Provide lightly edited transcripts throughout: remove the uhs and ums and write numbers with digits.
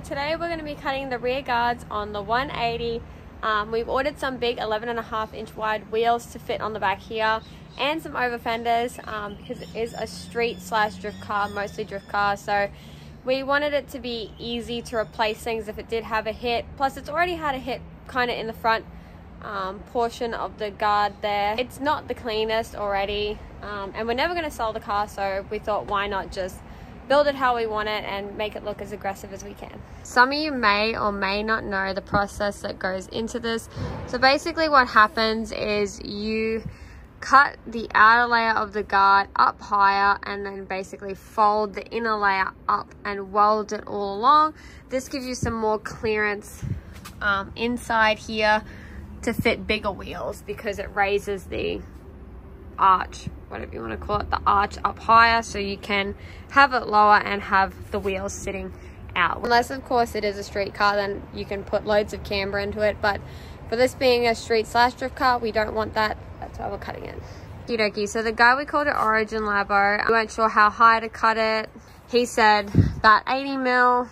Today we're going to be cutting the rear guards on the 180. We've ordered some big 11.5-inch wide wheels to fit on the back here and some over fenders because it is a street/drift car, mostly drift car. So we wanted it to be easy to replace things if it did have a hit. Plus it's already had a hit kind of in the front portion of the guard there. It's not the cleanest already and we're never going to sell the car, so we thought why not just build it how we want it and make it look as aggressive as we can. Some of you may or may not know the process that goes into this. So basically what happens is you cut the outer layer of the guard up higher and then basically fold the inner layer up and weld it all along. This gives you some more clearance inside here to fit bigger wheels because it raises the arch, whatever you want to call it, the arch up higher, so you can have it lower and have the wheels sitting out. Unless of course it is a street car, then you can put loads of camber into it, but for this being a street/drift car, we don't want that. That's why we're cutting it. Okie, so the guy, we called it Origin Labo. We weren't sure how high to cut it. He said about 80 mil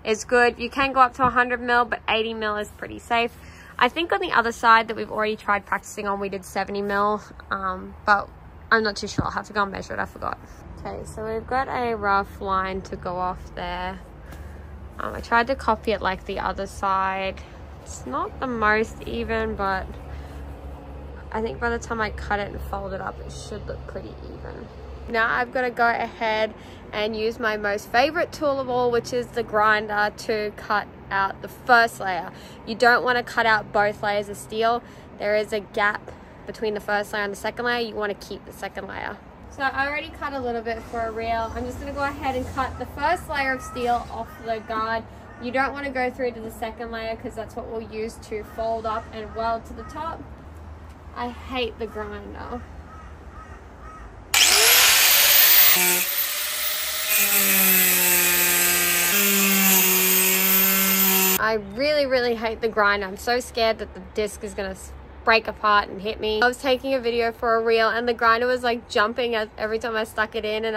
is good. You can go up to 100 mil, but 80 mil is pretty safe. I think on the other side that we've already tried practicing on, we did 70 mil, but I'm not too sure. I'll have to go and measure it. I forgot. Okay, so we've got a rough line to go off there. I tried to copy it like the other side. It's not the most even, but I think by the time I cut it and fold it up, it should look pretty even. Now I've got to go ahead and use my most favorite tool of all, which is the grinder, to cut out the first layer. You don't want to cut out both layers of steel. There is a gap between the first layer and the second layer. You want to keep the second layer. So I already cut a little bit for a reel. I'm just going to go ahead and cut the first layer of steel off the guard. You don't want to go through to the second layer because that's what we'll use to fold up and weld to the top. I hate the grinder. I really hate the grinder. I'm so scared that the disc is gonna break apart and hit me. I was taking a video for a reel and the grinder was like jumping every time I stuck it in, and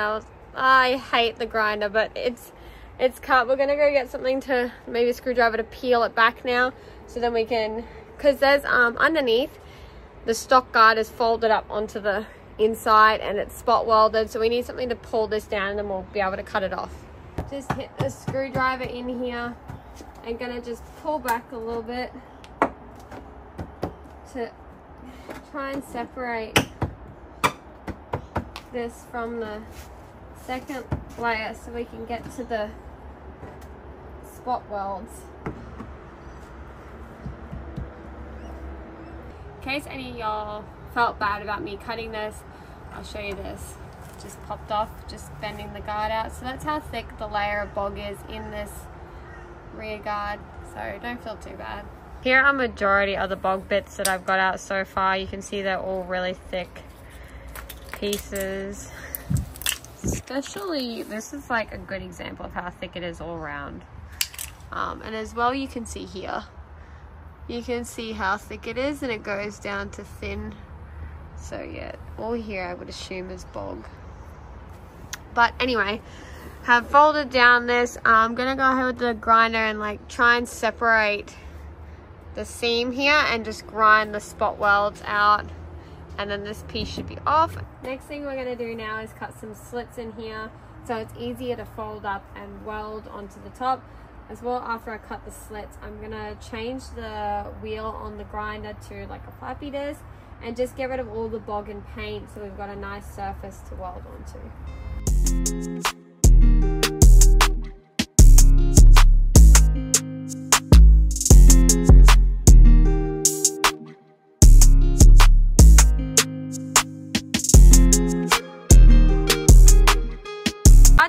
I hate the grinder, but it's cut. We're gonna go get something to, maybe a screwdriver, to peel it back now, so then we can, because there's underneath the stock guard is folded up onto the inside and it's spot welded, so we need something to pull this down and then we'll be able to cut it off. Just hit the screwdriver in here. I'm gonna just pull back a little bit to try and separate this from the second layer so we can get to the spot welds. In case any of y'all felt bad about me cutting this, I'll show you this. Just popped off, just bending the guard out. So that's how thick the layer of bog is in this rear guard, so don't feel too bad. Here are majority of the bog bits that I've got out so far. You can see they're all really thick pieces. Especially, this is like a good example of how thick it is all around. And as well, you can see here. You can see how thick it is, and it goes down to thin. So yeah, all here I would assume is bog. But anyway, have folded down this. I'm gonna go ahead with the grinder and like try and separate the seam here and just grind the spot welds out, and then this piece should be off. Next thing we're gonna do now is cut some slits in here so it's easier to fold up and weld onto the top. As well, after I cut the slits, I'm gonna change the wheel on the grinder to like a flappy disc and just get rid of all the bog and paint so we've got a nice surface to weld onto.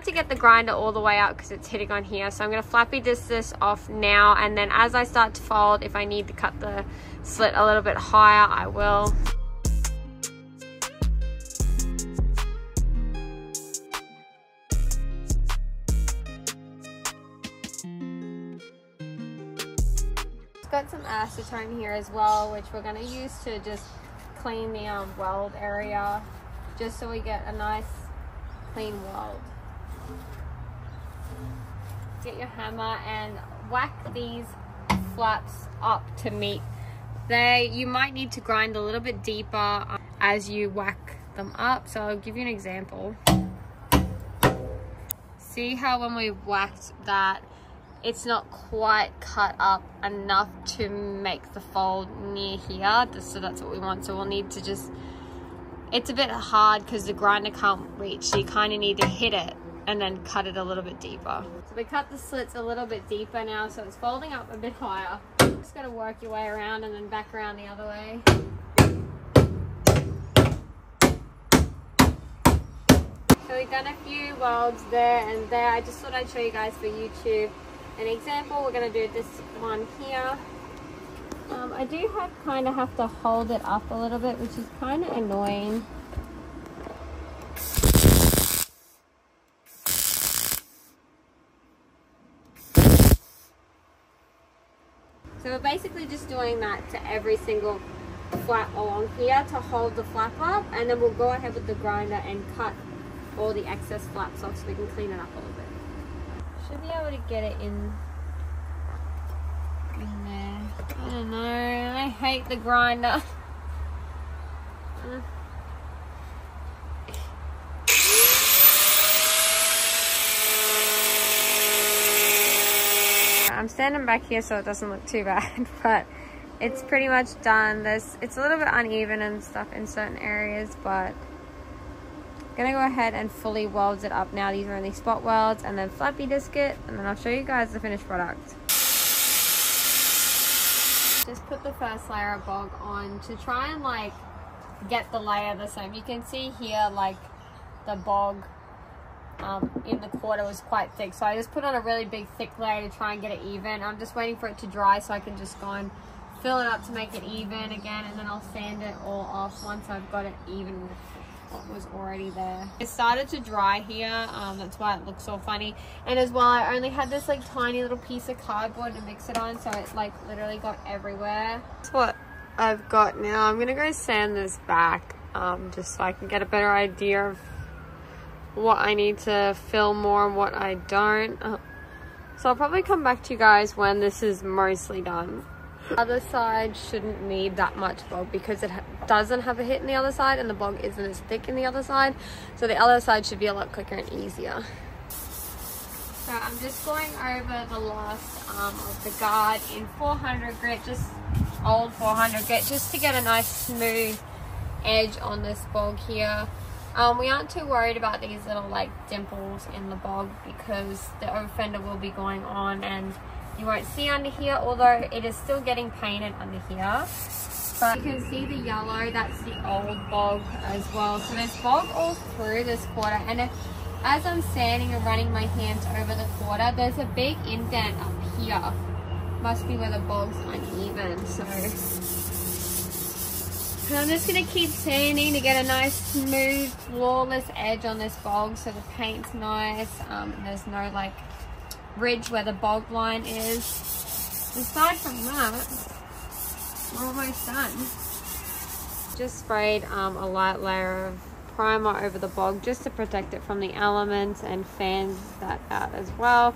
To get the grinder all the way out because it's hitting on here, so I'm going to flappy disc this off now, and then as I start to fold, if I need to cut the slit a little bit higher, I will. It's got some acetone here as well, which we're going to use to just clean the weld area, just so we get a nice clean weld. get your hammer and whack these flaps up to meet. You might need to grind a little bit deeper as you whack them up. So I'll give you an example. See how when we whacked that, it's not quite cut up enough to make the fold near here. So that's what we want. So we'll need to just, it's a bit hard because the grinder can't reach. So you kind of need to hit it and then cut it a little bit deeper. So we cut the slits a little bit deeper now, so it's folding up a bit higher. Just gotta work your way around and then back around the other way. So we've done a few welds there and there. I just thought I'd show you guys for YouTube an example. We're going to do this one here. I do kind of have to hold it up a little bit, which is kind of annoying. So we're basically just doing that to every single flap along here to hold the flap up, and then we'll go ahead with the grinder and cut all the excess flaps off so we can clean it up a little bit. Should be able to get it in there. I don't know. I hate the grinder. I'm standing back here so it doesn't look too bad, but it's pretty much done. It's a little bit uneven and stuff in certain areas, but gonna go ahead and fully weld it up now. These are only spot welds, and then flappy disc it, and then I'll show you guys the finished product. Just put the first layer of bog on to try and like get the layer the same. You can see here like the bog in the quarter was quite thick, so I just put on a really big thick layer to try and get it even. I'm just waiting for it to dry so I can just go and fill it up to make it even again, and then I'll sand it all off once I've got it even with what was already there. It started to dry here, that's why it looks so funny. And as well, I only had this like tiny little piece of cardboard to mix it on, so it like literally got everywhere. That's what I've got now. I'm gonna go sand this back just so I can get a better idea of what I need to fill more and what I don't. So I'll probably come back to you guys when this is mostly done. Other side shouldn't need that much bog because it doesn't have a hit in the other side, and the bog isn't as thick in the other side, so the other side should be a lot quicker and easier. So I'm just going over the last of the guard in 400 grit, just old 400 grit, just to get a nice smooth edge on this bog here. We aren't too worried about these little like dimples in the bog because the over fender will be going on and you won't see under here, although it is still getting painted under here. But you can see the yellow, that's the old bog as well. So there's bog all through this quarter, and as I'm sanding and running my hands over the quarter, there's a big indent up here. Must be where the bog's uneven. So I'm just going to keep sanding to get a nice smooth flawless edge on this bog so the paint's nice, and there's no like ridge where the bog line is. Aside from that, we're almost done. Just sprayed a light layer of primer over the bog just to protect it from the elements and fans that out as well.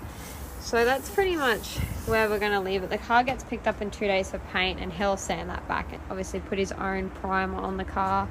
So that's pretty much where we're going to leave it. The car gets picked up in 2 days for paint, and he'll sand that back and obviously put his own primer on the car.